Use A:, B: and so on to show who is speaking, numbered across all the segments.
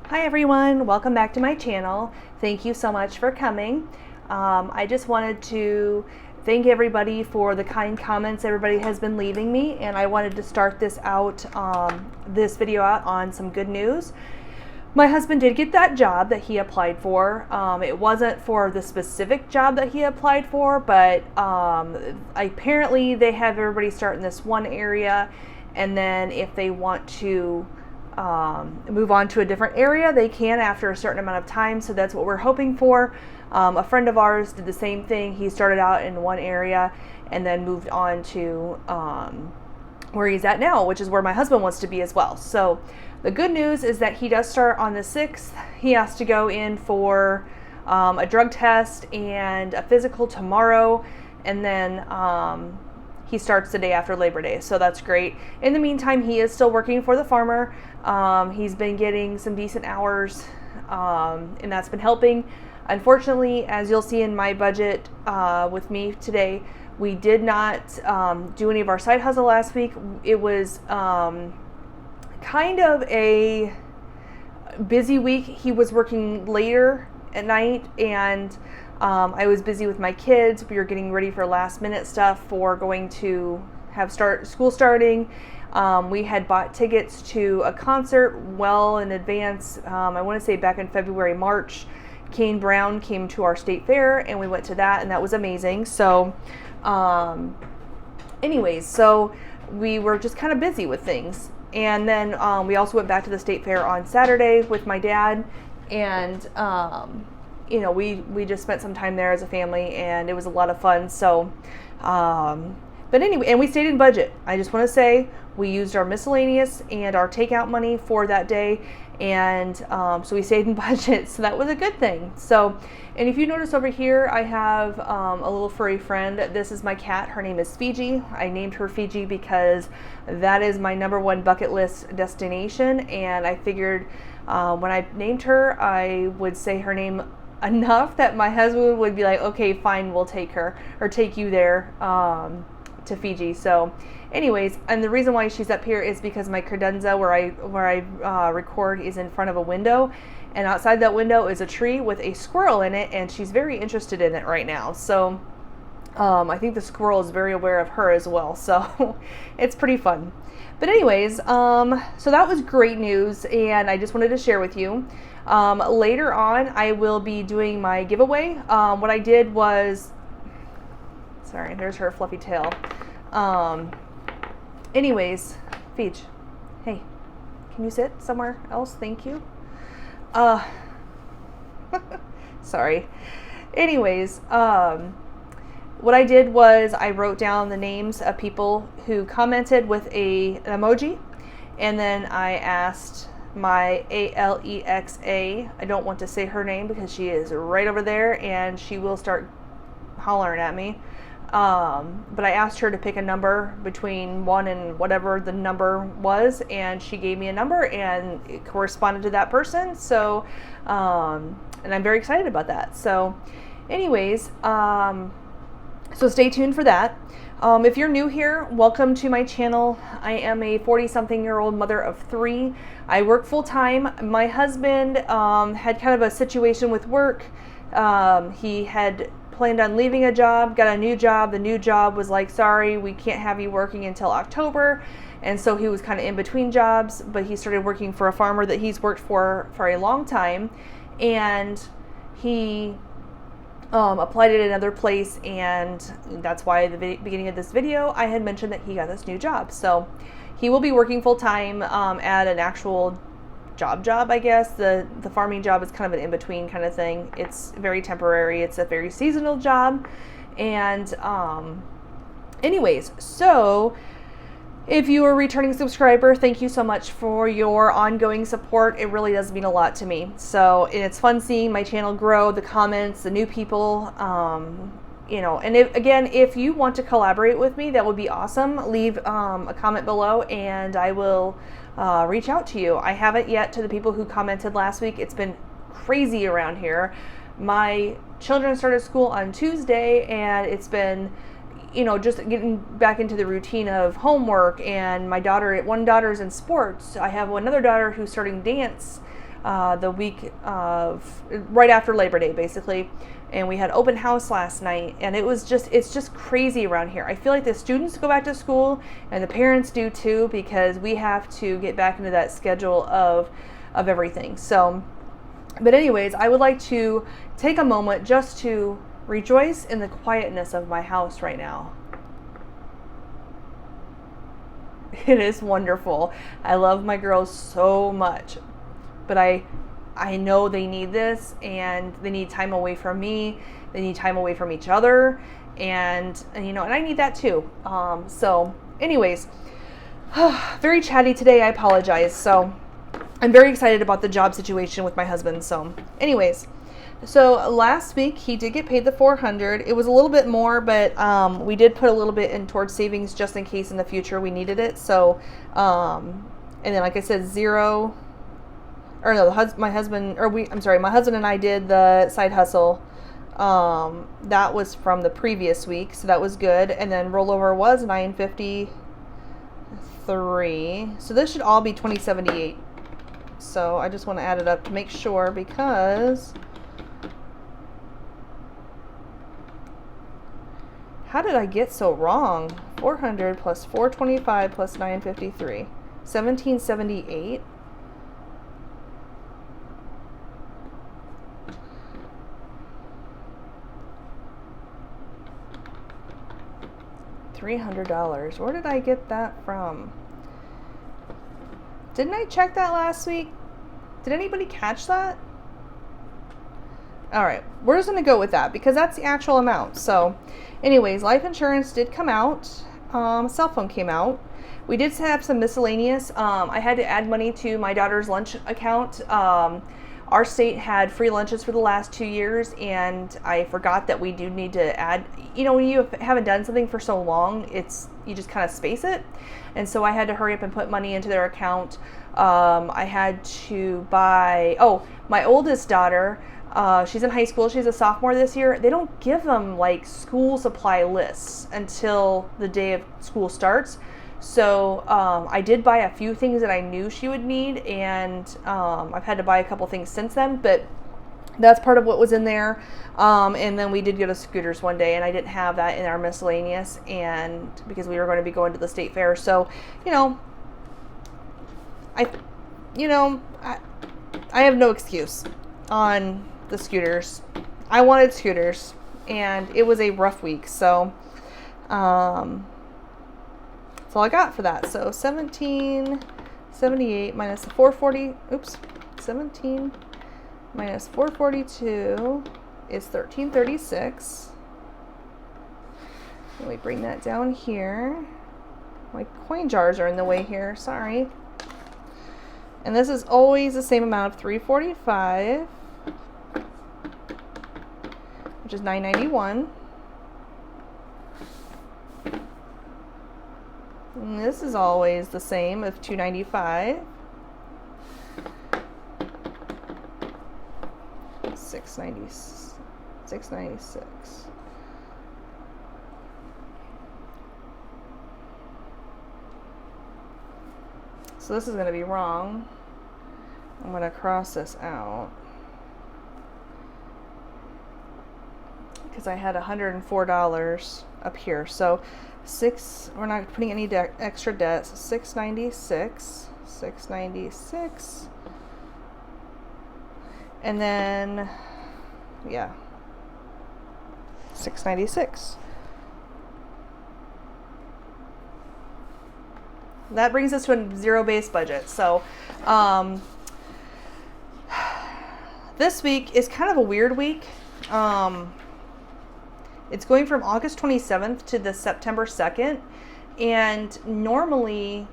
A: Hi everyone, welcome back to my channel. Thank you so much for coming. I just wanted to thank everybody for the kind comments everybody has been leaving me, and I wanted to start this video out on some good news. My husband did get that job that he applied for. It wasn't for the specific job that he applied for, but apparently they have everybody start in this one area, and then if they want to move on to a different area, they can after a certain amount of time. So that's what we're hoping for. A friend of ours did the same thing. He started out in one area and then moved on to where he's at now, which is where my husband wants to be as well. So the good news is that he does start on the 6th. He has to go in for a drug test and a physical tomorrow, and then he starts the day after Labor Day, so that's great. In the meantime, he is still working for the farmer. He's been getting some decent hours, and that's been helping. Unfortunately, as you'll see in my budget with me today, we did not do any of our side hustle last week. It was kind of a busy week. He was working later at night, and I was busy with my kids. We were getting ready for last minute stuff for going to have school starting. We had bought tickets to a concert well in advance. I want to say back in February, March. Kane Brown came to our state fair and we went to that, and that was amazing. So anyways, so we were just kind of busy with things. And then we also went back to the state fair on Saturday with my dad, and you know, we just spent some time there as a family, and it was a lot of fun. So, but anyway, and we stayed in budget. I just want to say we used our miscellaneous and our takeout money for that day, and so we stayed in budget. So that was a good thing. So, and if you notice over here, I have a little furry friend. This is my cat. Her name is Fiji. I named her Fiji because that is my #1 bucket list destination, and I figured when I named her, I would say her name enough that my husband would be like, okay, fine, we'll take her or take you there to Fiji. So anyways, and the reason why she's up here is because my credenza where I record is in front of a window, and outside that window is a tree with a squirrel in it, and she's very interested in it right now. So I think the squirrel is very aware of her as well, so it's pretty fun. But anyways, so that was great news, and I just wanted to share with you. Later on, I will be doing my giveaway. What I did was, sorry, there's her fluffy tail. Anyways, Feej, hey, can you sit somewhere else? Thank you. Sorry. Anyways, what I did was I wrote down the names of people who commented with an emoji, and then I asked my Alexa, I don't want to say her name because she is right over there and she will start hollering at me, but I asked her to pick a number between 1 and whatever the number was, and she gave me a number and it corresponded to that person. So and I'm very excited about that. So anyways, so stay tuned for that. If you're new here, welcome to my channel. I am a 40-something-year-old mother of 3. I work full-time. My husband had kind of a situation with work. He had planned on leaving a job, got a new job. The new job was like, sorry, we can't have you working until October. And so he was kind of in between jobs, but he started working for a farmer that he's worked for a long time. And he applied at another place, and that's why at the beginning of this video I had mentioned that he got this new job. So he will be working full-time at an actual job, I guess. The farming job is kind of an in-between kind of thing. It's very temporary. It's a very seasonal job. And anyways, so if you are a returning subscriber, thank you so much for your ongoing support. It really does mean a lot to me. So, and it's fun seeing my channel grow, the comments, the new people, you know, and if you want to collaborate with me, that would be awesome. Leave a comment below and I will reach out to you. I haven't yet to the people who commented last week. It's been crazy around here. My children started school on Tuesday, and it's been, you know, just getting back into the routine of homework. And my daughter, one daughter's in sports. I have another daughter who's starting dance the week of right after Labor Day, basically. And we had open house last night, and it's just crazy around here. I feel like the students go back to school and the parents do too, because we have to get back into that schedule of everything. So, but anyways, I would like to take a moment just to rejoice in the quietness of my house right now. It is wonderful. I love my girls so much, but I know they need this, and they need time away from me. They need time away from each other, and I need that too. So anyways, very chatty today. I apologize. So I'm very excited about the job situation with my husband. So anyways, so last week he did get paid the $400. It was a little bit more, but we did put a little bit in towards savings just in case in the future we needed it. So and then, like I said, my husband and I did the side hustle. That was from the previous week, so that was good. And then rollover was $953. So this should all be $2078. So I just want to add it up to make sure, because how did I get so wrong? 400 plus 425 plus 953. 1778. $300. Where did I get that from? Didn't I check that last week? Did anybody catch that? All right, we're just going to go with that because that's the actual amount. So anyways, life insurance did come out. Cell phone came out. We did have some miscellaneous. I had to add money to my daughter's lunch account. Our state had free lunches for the last 2 years, and I forgot that we do need to add, when you haven't done something for so long, you just kind of space it. And so I had to hurry up and put money into their account. I had to buy, my oldest daughter, she's in high school, she's a sophomore this year. They don't give them like school supply lists until the day of school starts. So I did buy a few things that I knew she would need, and I've had to buy a couple things since then, but that's part of what was in there. And then we did go to Scooters one day, and I didn't have that in our miscellaneous, and because we were going to be going to the state fair. So, I have no excuse on the Scooters. I wanted Scooters, and it was a rough week. So, that's all I got for that. So 1778 minus the 440. 17 minus 442 is 1336. Let me bring that down here. My coin jars are in the way here. Sorry. And this is always the same amount of 345, which is 991. And this is always the same of 295. 696. So this is going to be wrong. I'm going to cross this out because I had $104 up here. So we're not putting any extra debt. So 696, and then 696. That brings us to a zero-based budget. So this week is kind of a weird week. It's going from August 27th to the September 2nd. And normally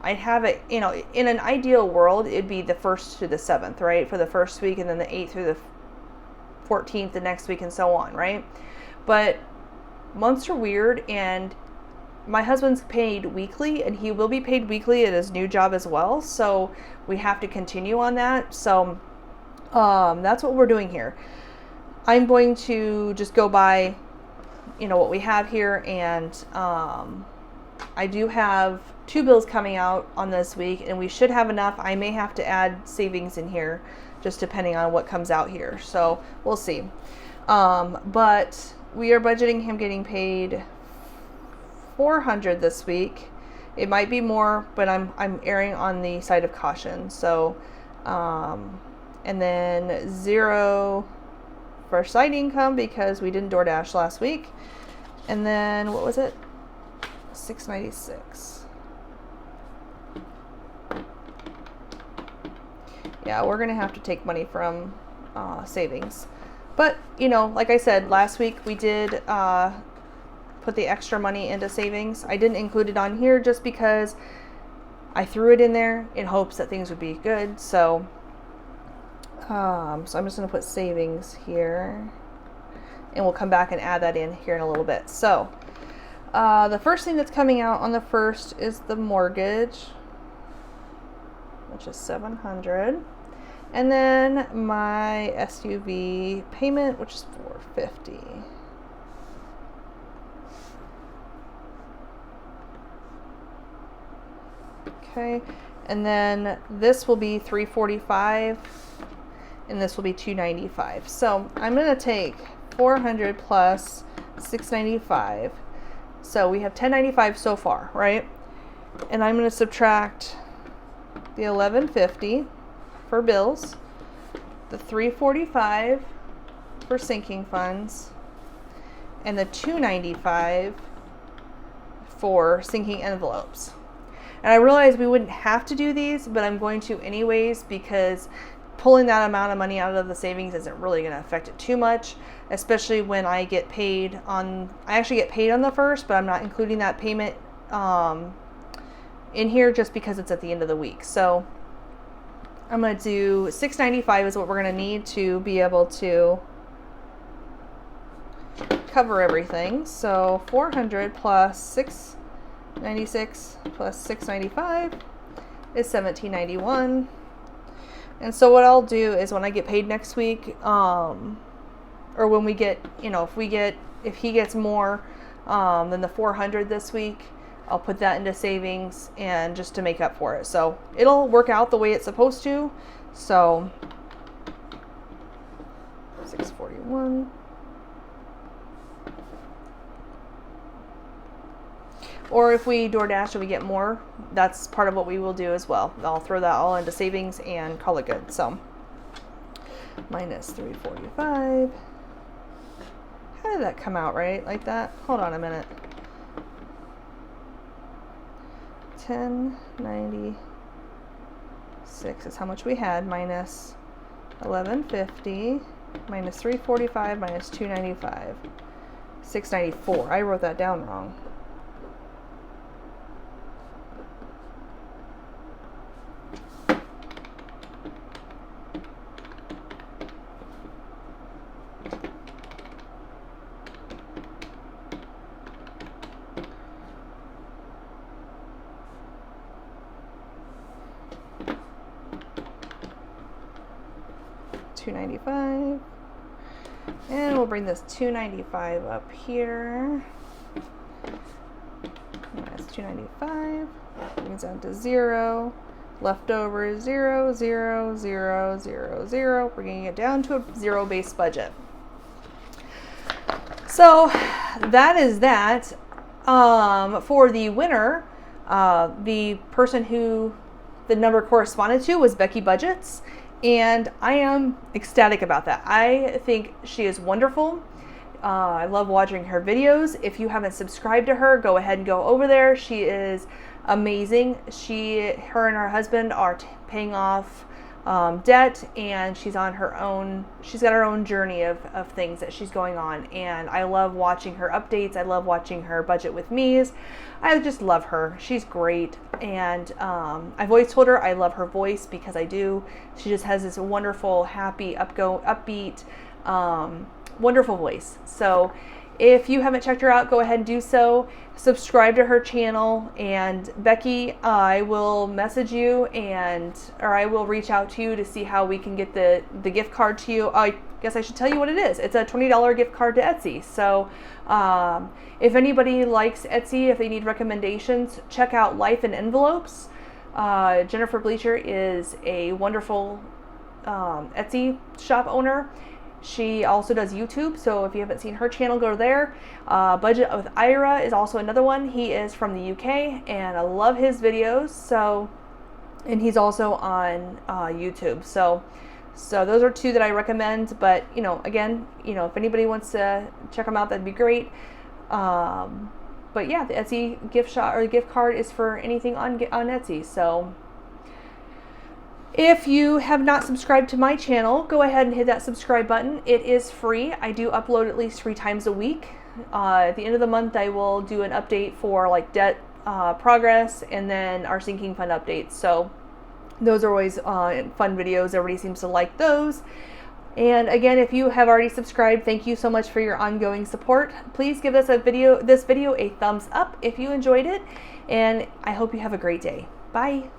A: I'd have it, in an ideal world, it'd be the 1st to the 7th, right? For the first week, and then the 8th through the 14th the next week, and so on, right? But months are weird, and my husband's paid weekly, and he will be paid weekly at his new job as well. So we have to continue on that. So that's what we're doing here. I'm going to just go by, what we have here, and I do have 2 bills coming out on this week, and we should have enough. I may have to add savings in here, just depending on what comes out here. So we'll see. But we are budgeting him getting paid $400 this week. It might be more, but I'm erring on the side of caution. So, and then 0 for side income because we didn't DoorDash last week. And then what was it? $696. Yeah, we're gonna have to take money from savings. But you know, like I said, last week we did put the extra money into savings. I didn't include it on here just because I threw it in there in hopes that things would be good. So, so I'm just going to put savings here, and we'll come back and add that in here in a little bit. So, the first thing that's coming out on the 1st is the mortgage, which is $700, and then my SUV payment, which is $450. Okay, and then this will be $345, and this will be $295. So I'm going to take $400 plus $695. So we have $1095 so far, right? And I'm going to subtract the $1150 for bills, the $345 for sinking funds, and the $295 for sinking envelopes. And I realized we wouldn't have to do these, but I'm going to anyways because pulling that amount of money out of the savings isn't really going to affect it too much, especially when I get paid on, I actually get paid on the 1st, but I'm not including that payment in here just because it's at the end of the week. So I'm going to do $695 is what we're going to need to be able to cover everything. So 400 plus 696 plus 695 is 1791. And so what I'll do is when I get paid next week, or when we get, you know, if he gets more than the 400 this week, I'll put that into savings and just to make up for it. So it'll work out the way it's supposed to. So 641. Or if we DoorDash and we get more, that's part of what we will do as well. I'll throw that all into savings and call it good. So minus 345. How did that come out, right? Like that? Hold on a minute. 1096 is how much we had, minus 1150, minus 345, minus 295. 694. I wrote that down wrong. $295, and we'll bring this $295 up here. Minus $295 brings down to 0. Leftover is 0, 0, 0, 0, 0. Bringing it down to a 0 base budget. So that is that. For the winner, the person who the number corresponded to was Becky Budgets. And I am ecstatic about that. I think she is wonderful. I love watching her videos. If you haven't subscribed to her, go ahead and go over there. She is amazing. Her and her husband are paying off debt, and she's on her own. She's got her own journey of things that she's going on, and I love watching her updates. I love watching her budget with me's. I just love her. She's great, and I've always told her I love her voice because I do. She just has this wonderful, happy, upbeat, wonderful voice. So if you haven't checked her out, go ahead and do so. Subscribe to her channel, and Becky, I will message you or I will reach out to you to see how we can get the gift card to you. guess I should tell you what it is. It's a $20 gift card to Etsy. So if anybody likes Etsy, if they need recommendations, check out Life in Envelopes. Jennifer Bleacher is a wonderful Etsy shop owner. She also does YouTube, so if you haven't seen her channel, go there. Budget with Ira is also another one. He is from the UK, and I love his videos. So, and he's also on YouTube. So those are two that I recommend. But again, if anybody wants to check them out, that'd be great. But yeah, the Etsy gift shop or gift card is for anything on Etsy. So if you have not subscribed to my channel, go ahead and hit that subscribe button. It is free. I do upload at least 3 times a week. At the end of the month, I will do an update for like debt progress and then our sinking fund updates. So those are always fun videos. Everybody seems to like those. And again, if you have already subscribed, thank you so much for your ongoing support. Please give this video a thumbs up if you enjoyed it, and I hope you have a great day. Bye.